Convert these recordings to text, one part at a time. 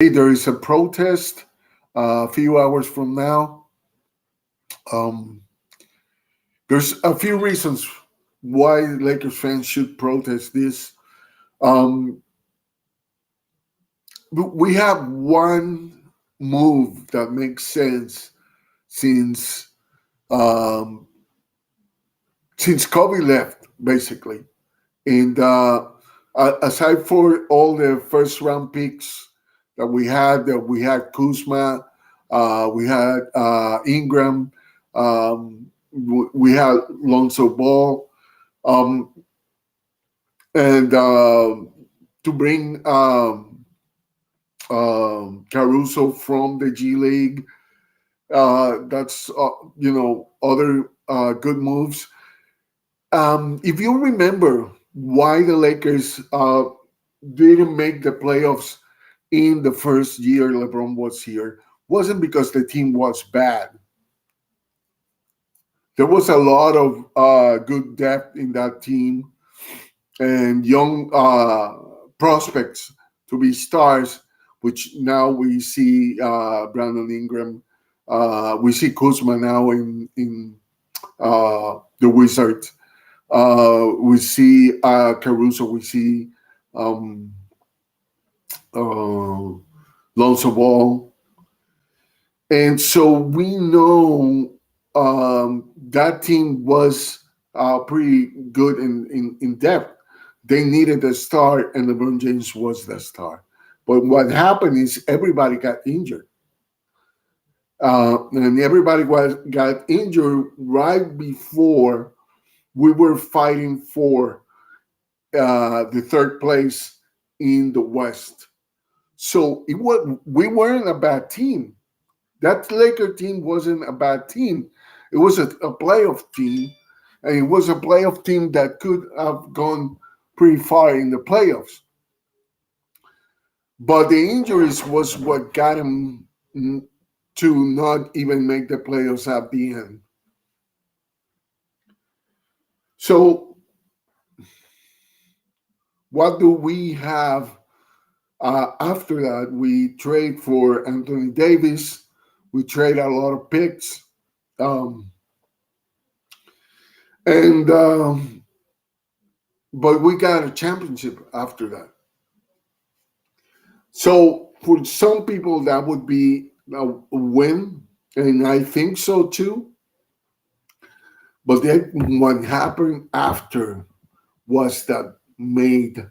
There is a protest a few hours from now. Um, there's a few reasons why Lakers fans should protest this. Um, we have one move that makes sense since um, since Kobe left, basically, and aside for all the first round picks that we had Kuzma, we had Ingram, we had Lonzo Ball, um, and to bring Caruso from the G League. That's other good moves. If you remember why the Lakers didn't make the playoffs in the first year LeBron was here, wasn't because the team was bad. There was a lot of good depth in that team and young prospects to be stars, which now we see Brandon Ingram. We see Kuzma now in the Wizards. We see Caruso. We see um, uh, Lonzo Ball. And so we know that team was pretty good in depth. They needed a star, and LeBron James was the star. But what happened is everybody got injured. And everybody got injured right before we were fighting for the third place in the West. So we weren't a bad team. That Laker team wasn't a bad team. It was a playoff team, and it was a playoff team that could have gone pretty far in the playoffs. But the injuries was what got him to not even make the playoffs at the end. So what do we have after that? We trade for Anthony Davis. We trade a lot of picks. Um, and But we got a championship after that. So for some people, that would be a win, and I think so too. But then what happened after was that made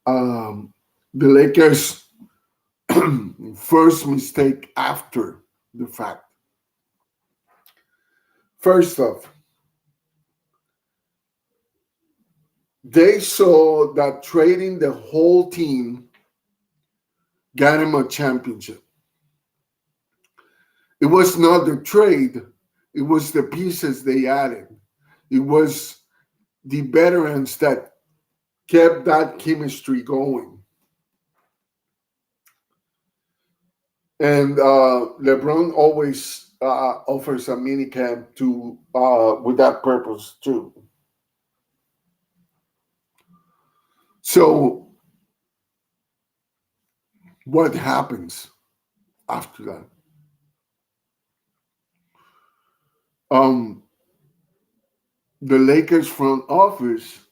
um, the Lakers' first mistake after the fact. First off, they saw that trading the whole team got him a championship. It was not the trade, it was the pieces they added. It was the veterans that kept that chemistry going. And LeBron always offers a mini camp to with that purpose too. So what happens after that? Um, the Lakers front office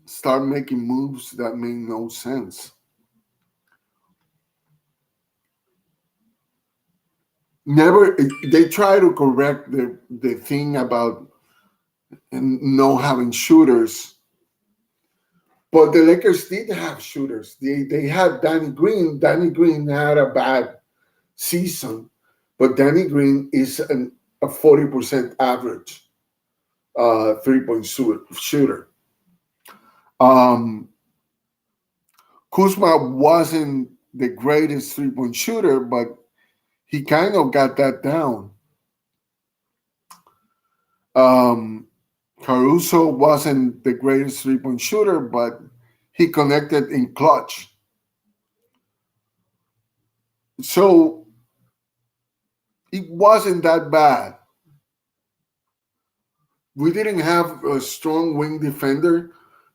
start making moves that make no sense. Never, they try to correct the thing about no having shooters, but the Lakers did have shooters. They had Danny Green. Danny Green had a bad season, but Danny Green is a 40% average 3-point shooter. Um, Kuzma wasn't the greatest 3-point shooter, but he kind of got that down. Um, Caruso wasn't the greatest 3-point shooter, but he connected in clutch. So it wasn't that bad. We didn't have a strong wing defender,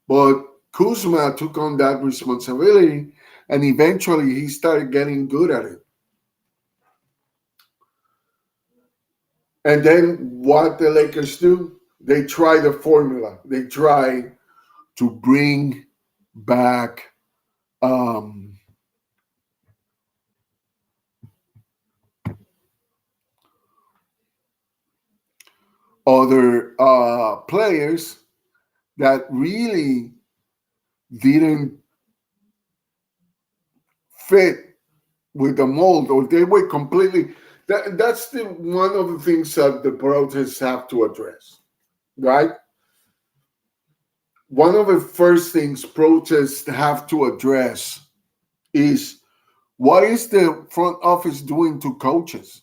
but Kuzma took on that responsibility, and eventually he started getting good at it. And then what the Lakers do? They try the formula. They try to bring back um, other players that really didn't fit with the mold, or they were completely. That's one of the things that the protests have to address, right? One of the first things protests have to address is what is the front office doing to coaches?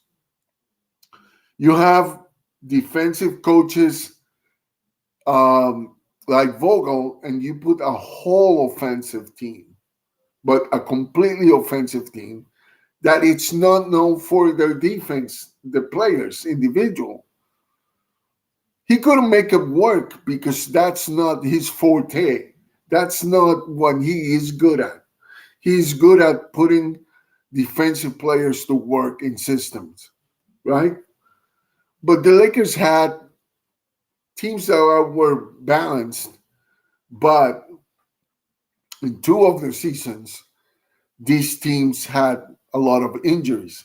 You have defensive coaches like Vogel, and you put a whole offensive team, but a completely offensive team that it's not known for their defense, the players, individual. He couldn't make it work because that's not his forte. That's not what he is good at. He's good at putting defensive players to work in systems, right? But the Lakers had teams that were balanced, but in two of the seasons, these teams had a lot of injuries.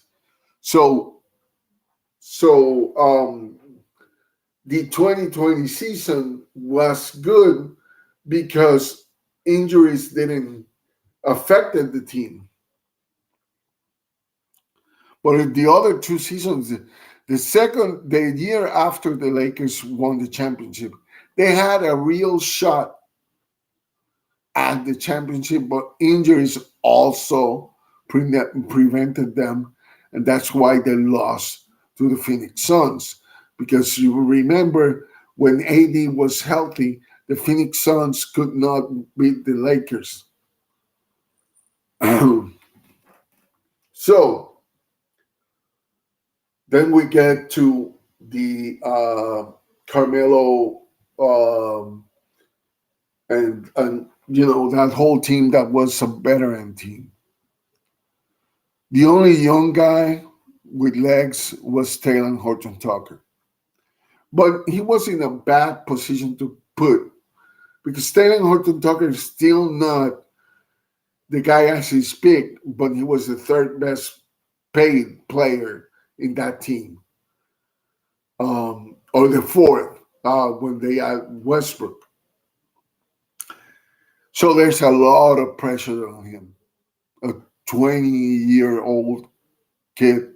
So, so the 2020 season was good because injuries didn't affected the team. But in the other two seasons, the year after the Lakers won the championship, they had a real shot at the championship, but injuries also prevented them, and that's why they lost to the Phoenix Suns. Because you remember when AD was healthy, the Phoenix Suns could not beat the Lakers. So then we get to the Carmelo and that whole team that was a veteran team. The only young guy with legs was Taylor Horton Tucker, but he was in a bad position to put because Taylor Horton Tucker is still not the guy as he's picked, but he was the third best paid player in that team, or the fourth when they had Westbrook. So there's a lot of pressure on him. A 20-year-old kid.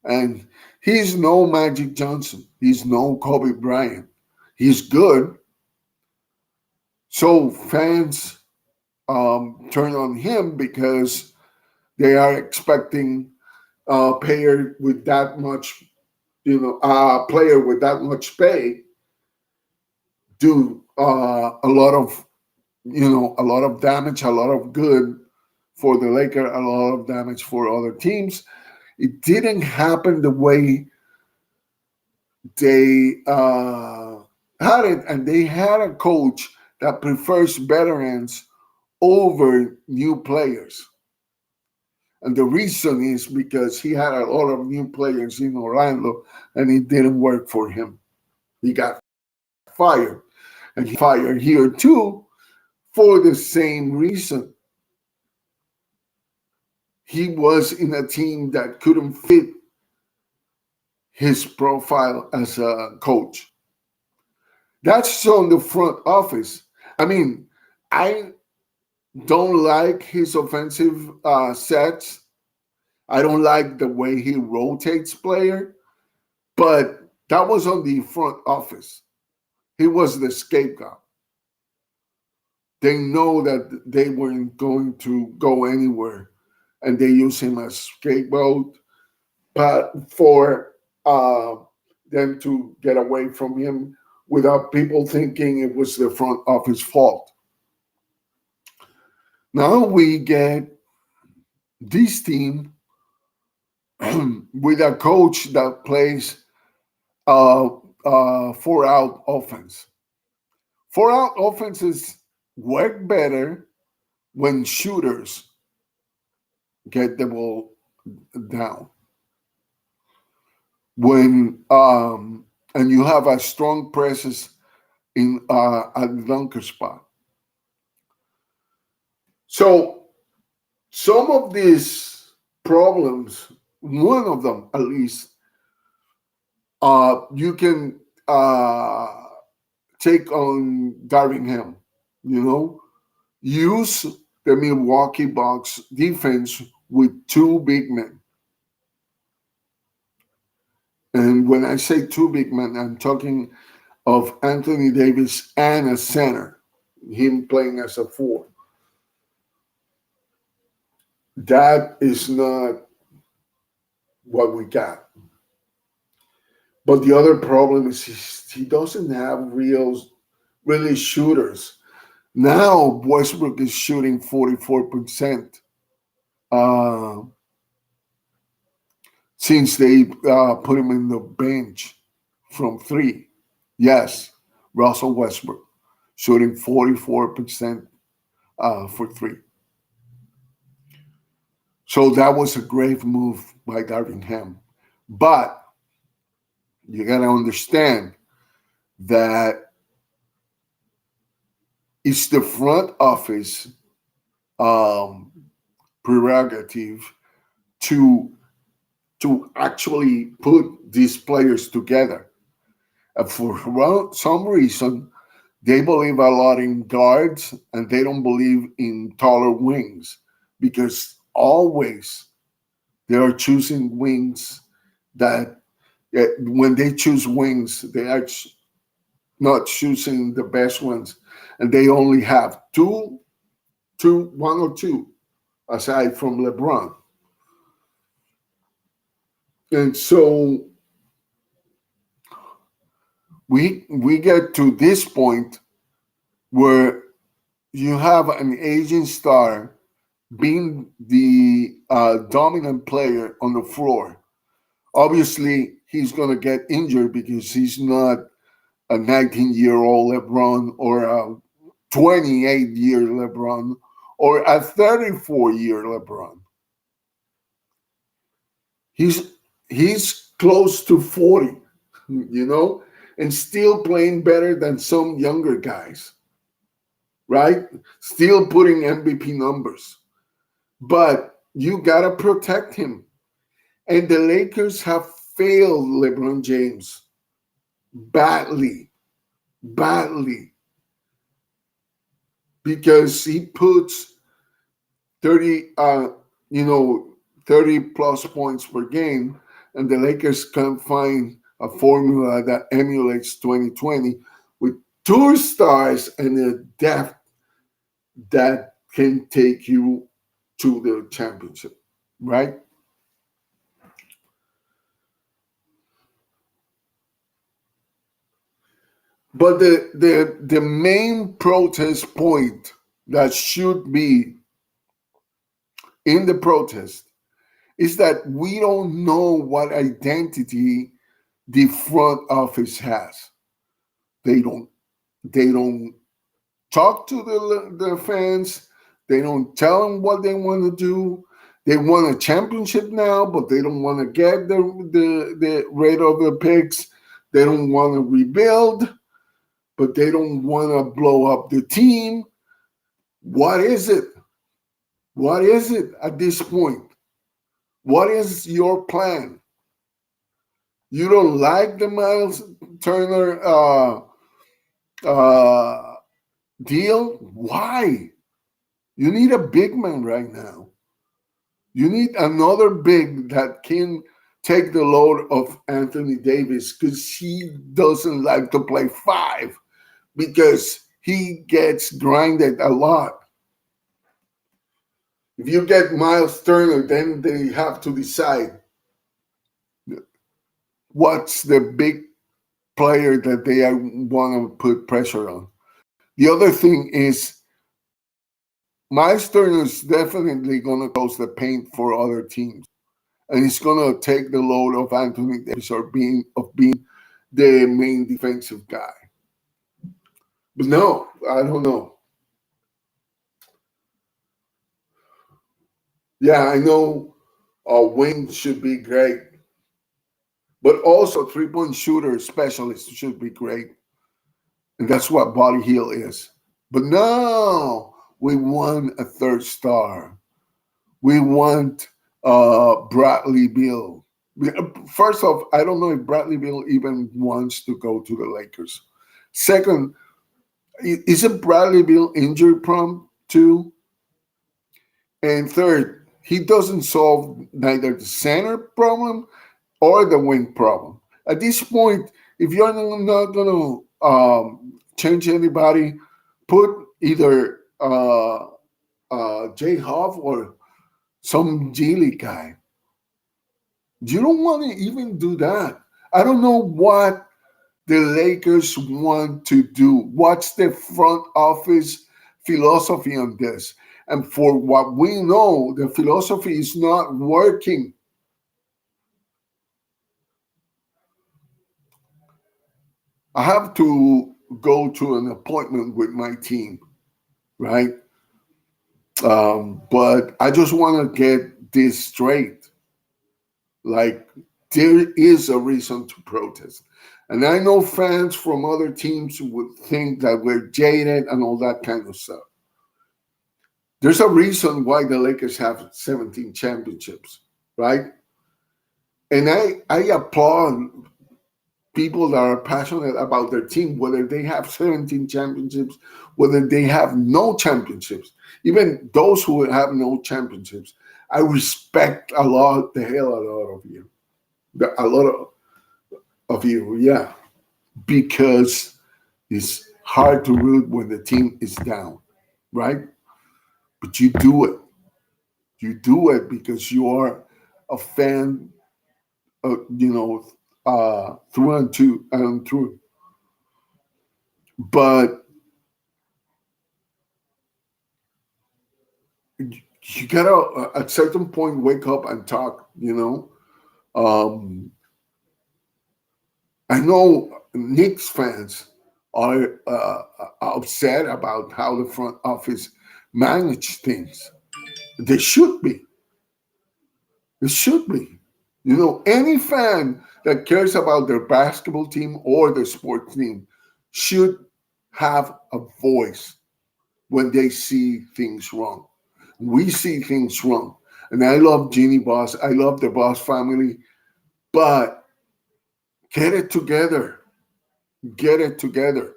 And he's no Magic Johnson. He's no Kobe Bryant. He's good. So fans turn on him because they are expecting a player with that much, player with that much pay do a lot of damage, a lot of good for the Lakers, a lot of damage for other teams. It didn't happen the way they had it, and they had a coach that prefers veterans over new players. And the reason is because he had a lot of new players in Orlando, and it didn't work for him. He got fired, and he fired here too for the same reason. He was in a team that couldn't fit his profile as a coach. That's on the front office. I mean, I don't like his offensive sets. I don't like the way he rotates player, but that was on the front office. He was the scapegoat. They know that they weren't going to go anywhere, and they use him as scapegoat, but for them to get away from him without people thinking it was the front office fault. Now we get this team with a coach that plays four out offense. Four out offenses work better when shooters get the ball down. When and you have a strong presence in at the dunker spot. So some of these problems, one of them at least, you can take on Darvin Ham. You know, use the Milwaukee Bucks defense with two big men. And when I say two big men, I'm talking of Anthony Davis and a center, him playing as a four. That is not what we got. But the other problem is he doesn't have really shooters. Now Westbrook is shooting 44% uh, since they put him in the bench from three. Yes, Russell Westbrook shooting 44% for three. So that was a grave move by Darvin Ham. But you got to understand that it's the front office um, prerogative to actually put these players together. And for some reason, they believe a lot in guards and they don't believe in taller wings because always they are choosing wings that when they choose wings, they are not choosing the best ones, and they only have one or two aside from LeBron. And so we get to this point where you have an aging star being the dominant player on the floor. Obviously, he's going to get injured because he's not a 19-year-old LeBron or a 28-year LeBron or a 34-year LeBron. He's close to 40, you know, and still playing better than some younger guys, right? Still putting MVP numbers. But you got to protect him. And the Lakers have failed LeBron James badly, because he puts 30, 30 plus points per game, and the Lakers can't find a formula that emulates 2020 with two stars and a depth that can take you to the championship, right? But the main protest point that should be in the protest is that we don't know what identity the front office has. They don't they don't talk to the fans. They don't tell them what they want to do. They want a championship now, but they don't want to get the rate of the picks. They don't want to rebuild, but they don't want to blow up the team. What is it? What is it at this point? What is your plan? You don't like the Miles Turner uh, deal? Why? You need a big man right now. You need another big that can take the load of Anthony Davis because he doesn't like to play five because he gets grinded a lot. If you get Miles Turner, then they have to decide what's the big player that they want to put pressure on. The other thing is Miles Turner is definitely going to close the paint for other teams, and it's going to take the load of Anthony Davis or being the main defensive guy. But no, I don't know. Yeah, I know wing should be great, but also 3-point shooter specialist should be great. And that's what Body Hill is. But no, we want a third star. We want Bradley Beal. First off, I don't know if Bradley Beal even wants to go to the Lakers. Second, isn't Bradley Beal injury prone too? And third, he doesn't solve neither the center problem or the wing problem. At this point, if you're not going to change anybody, put either Jay Hoff or some G League guy. You don't want to even do that. I don't know what the Lakers want to do. What's the front office philosophy on this? And for what we know, the philosophy is not working. I have to go to an appointment with my team, right? But I just want to get this straight. Like, there is a reason to protest. And I know fans from other teams would think that we're jaded and all that kind of stuff. There's a reason why the Lakers have 17 championships, right? And I applaud people that are passionate about their team, whether they have 17 championships, whether they have no championships, even those who have no championships. I respect a lot, the hell a lot of you. A lot of you, yeah, because it's hard to root when the team is down, right? But you do it. You do it because you are a fan, through and through. But you gotta, at certain point, wake up and talk. I know Knicks fans are upset about how the front office manage things. They should be. It should be. Any fan that cares about their basketball team or their sports team should have a voice when they see things wrong. We see things wrong. And I love Jeannie Boss. I love the Boss family. But get it together. Get it together.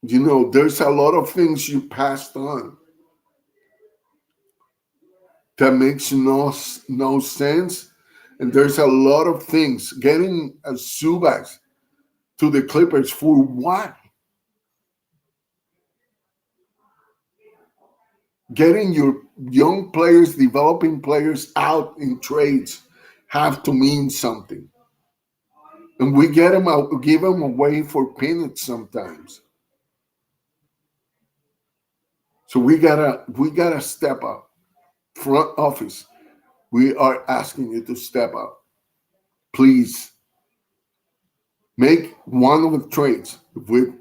There's a lot of things you passed on that makes no sense. And there's a lot of things. Getting a Subas to the Clippers for what? Getting your young players, developing players out in trades have to mean something. And we get them out, give them away for peanuts sometimes. So we gotta step up. Front office, we are asking you to step up. Please make one of the trades.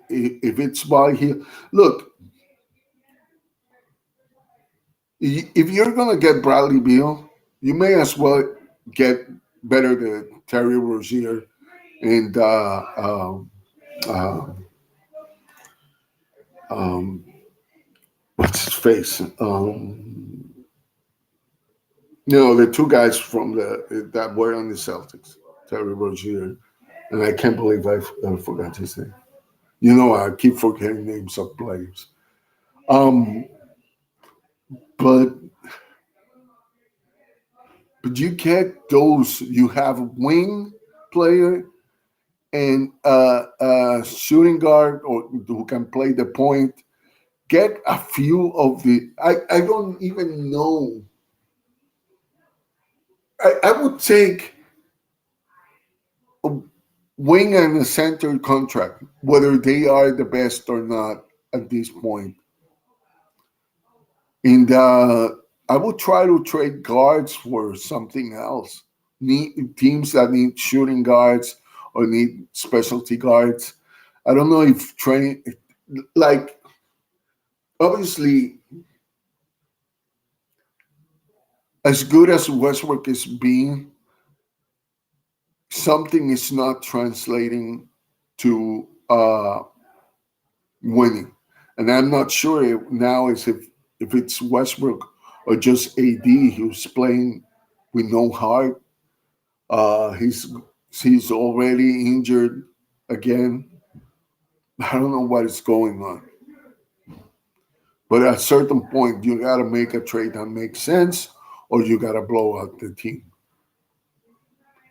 If it's by here, look, if you're gonna get Bradley Beal, you may as well get better than Terry Rozier and uh, um, what's his face? The two guys from that were on the Celtics, Terry Rozier, and I can't believe I forgot his name. I keep forgetting names of players. Um, but you get those. You have a wing player and a shooting guard or who can play the point. Get a few of the. I don't even know. I would take a wing and a center contract, whether they are the best or not at this point. And I would try to trade guards for something else. Teams that need shooting guards or need specialty guards. I don't know if training, like, obviously, as good as Westbrook is being, something is not translating to winning. And I'm not sure now is if it's Westbrook or just AD who's playing with no heart. He's already injured again. I don't know what is going on. But at a certain point, you got to make a trade that makes sense, or you got to blow out the team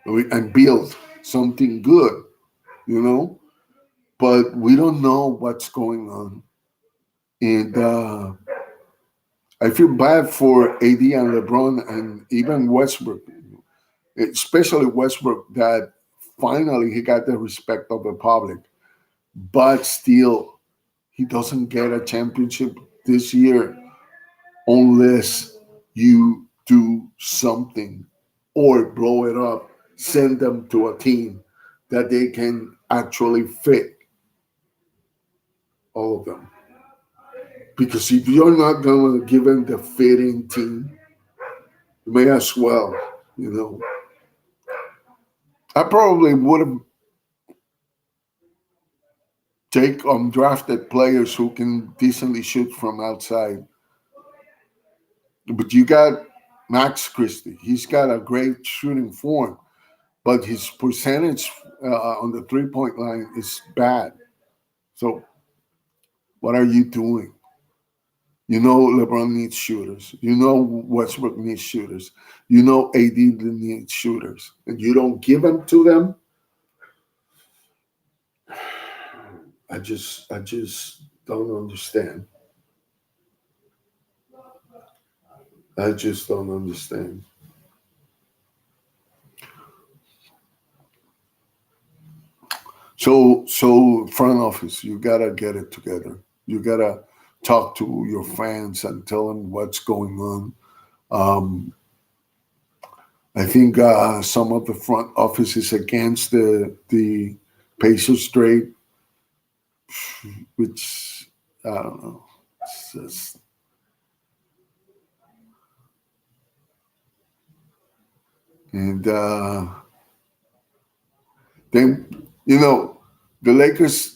and build something good, you know. But we don't know what's going on, and I feel bad for AD and LeBron and even Westbrook, especially Westbrook, that finally he got the respect of the public, but still he doesn't get a championship this year unless you do something or blow it up, send them to a team that they can actually fit all of them. Because if you're not going to give them the fitting team, you may as well, you know. I probably would have take undrafted players who can decently shoot from outside. But you got Max Christie. He's got a great shooting form, but his percentage on the 3-point line is bad. So what are you doing? You know LeBron needs shooters. You know Westbrook needs shooters. You know AD needs shooters, and you don't give them to them. I just don't understand. I just don't understand. So front office, you gotta get it together. You gotta talk to your fans and tell them what's going on. Um, I think some of the front office is against the Pacers trade, which I don't know. It's just, and then the Lakers.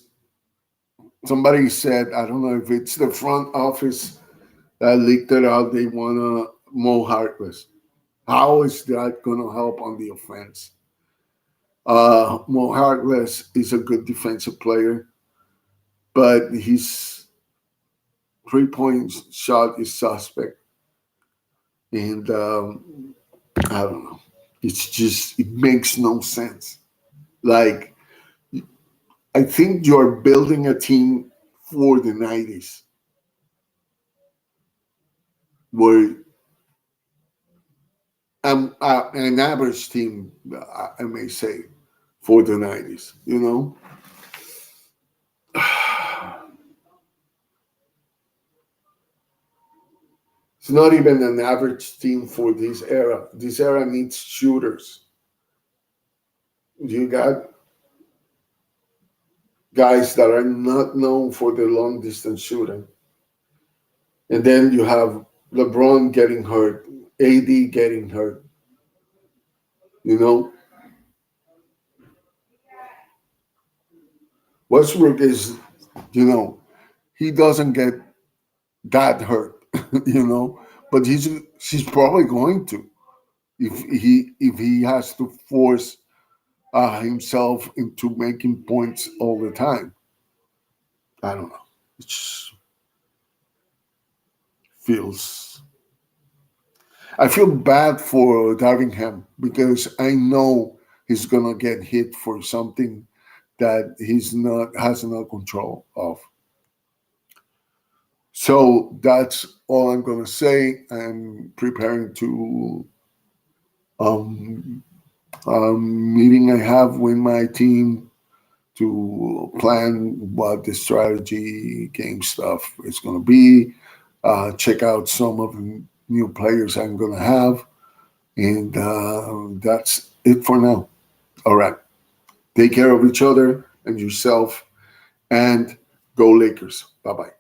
Somebody said I don't know if it's the front office that leaked it out. They wanna Mo Harkless. How is that gonna help on the offense? Mo Harkless is a good defensive player, but his 3 point shot is suspect, and I don't know. It makes no sense. Like I think you're building a team for the '90s, where an average team, I may say, for the '90s. It's not even an average team for this era. This era needs shooters. You got guys that are not known for their long distance shooting. And then you have LeBron getting hurt, AD getting hurt. You know, Westbrook is, you know, he doesn't get that hurt, but she's probably going to if he has to force himself into making points all the time. I don't know. It just feels. I feel bad for Darvingham because I know he's gonna get hit for something that he's not has no control of. So that's all I'm gonna say. I'm preparing to um, meeting I have with my team to plan what the strategy game stuff is going to be. Check out some of the new players I'm going to have, and that's it for now. All right, take care of each other and yourself, and go Lakers. Bye bye.